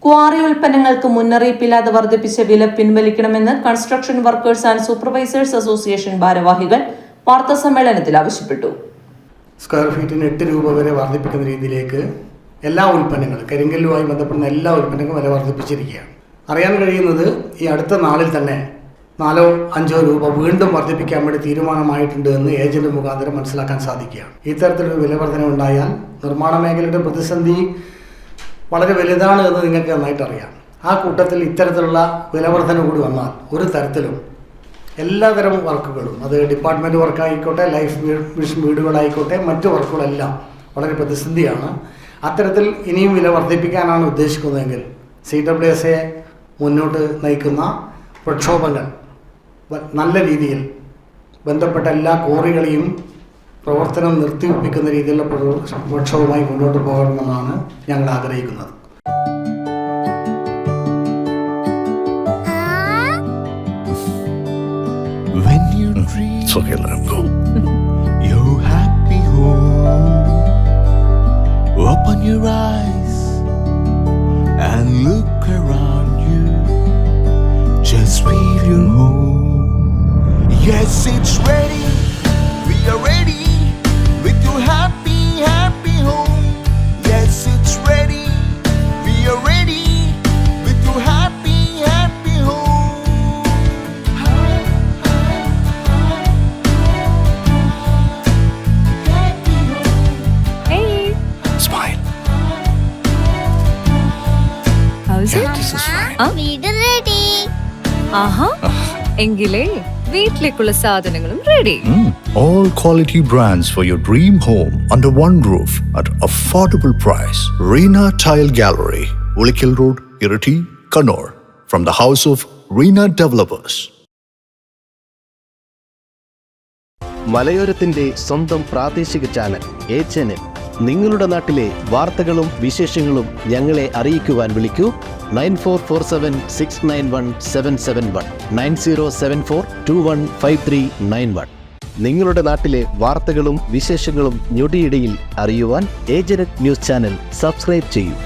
Quarry ഉൽപ്പന്നങ്ങൾക്ക് മുന്നറിയിപ്പില്ലാതെ വർദ്ധിപ്പിച്ച വില പിൻവലിക്കണമെന്ന് construction workers and supervisors association ഭാരവാഹികൾ വാർത്താസമ്മേളനത്തിൽ ആവശ്യപ്പെട്ടു. സ്ക്വയർ ഫീറ്റിന് 8 രൂപ വരെ വർദ്ധിപ്പിക്കുന്ന രീതിയിലേക്ക് എല്ലാ ഉൽപ്പന്നങ്ങളും, കരിങ്കല്ലുമായി ബന്ധപ്പെടുന്ന എല്ലാ ഉൽപ്പന്നങ്ങളും വില വർദ്ധിപ്പിച്ചിരിക്കുകയാണ്. അറിയാൻ കഴിയുന്നത് ഈ അടുത്ത നാളിൽ തന്നെ 4-5 രൂപ വീണ്ടും വർദ്ധിപ്പിക്കാൻ വേണ്ടി തീരുമാനമായിട്ടുണ്ട് എന്ന് ഏജന്റ് മുഖാന്തരം മനസ്സിലാക്കാൻ സാധിക്കുകയാണ്. ഇത്തരത്തിലൊരു വില വർധന ഉണ്ടായാൽ നിർമ്മാണ മേഖലയുടെ പ്രതിസന്ധി വളരെ വലുതാണ് എന്ന് നിങ്ങൾക്ക് നന്നായിട്ട് അറിയാം. ആ കൂട്ടത്തിൽ ഇത്തരത്തിലുള്ള വില വർധന കൂടി വന്നാൽ ഒരു തരത്തിലും എല്ലാതരം വർക്കുകളും, അത് ഡിപ്പാർട്ട്മെൻറ്റ് വർക്കായിക്കോട്ടെ, ലൈഫ് മിഷൻ വീടുകളായിക്കോട്ടെ, മറ്റു വർക്കുകളെല്ലാം വളരെ പ്രതിസന്ധിയാണ്. അത്തരത്തിൽ ഇനിയും വില വർദ്ധിപ്പിക്കാനാണ് ഉദ്ദേശിക്കുന്നതെങ്കിൽ CWSA മുന്നോട്ട് നയിക്കുന്ന പ്രക്ഷോഭങ്ങൾ നല്ല രീതിയിൽ ബന്ധപ്പെട്ട എല്ലാ ക്വാറികളെയും പ്രവർത്തനം നിർത്തിവെപ്പിക്കുന്ന രീതിയിലുള്ള പ്രക്ഷോഭമായി മുന്നോട്ട് പോകണമെന്നാണ് ഞങ്ങൾ ആഗ്രഹിക്കുന്നത്. When you dream, it's okay, let him go. Your happy home. Open your eyes and look around you. Just feel your home. Yes, it's ready. We are ready with your happy, happy home. Yes, it's ready. We are ready with your happy, happy home. Hey. Smile. How's it? This is fine. വീട് ready. ആഹാ എങ്കിലേ വീട്ടിലേക്കുള്ള സാധനങ്ങളും ready. All quality brands for your dream home under one roof at affordable price. Reena Tile Gallery, Ulikil Road, Irati, Kannur. From the house of Reena Developers. മലയോരത്തിന്റെ സ്വന്തം പ്രാദേശിക channel HNN. നിങ്ങളുടെ നാട്ടിലെ വാർത്തകളും വിശേഷങ്ങളും ഞങ്ങളെ അറിയിക്കുവാൻ വിളിക്കൂ 9447691771 9074215391. നിങ്ങളുടെ നാട്ടിലെ വാർത്തകളും വിശേഷങ്ങളും ഞൊടിയിടയിൽ അറിയുവാൻ ഏജന്റ് ന്യൂസ് ചാനൽ സബ്സ്ക്രൈബ് ചെയ്യൂ.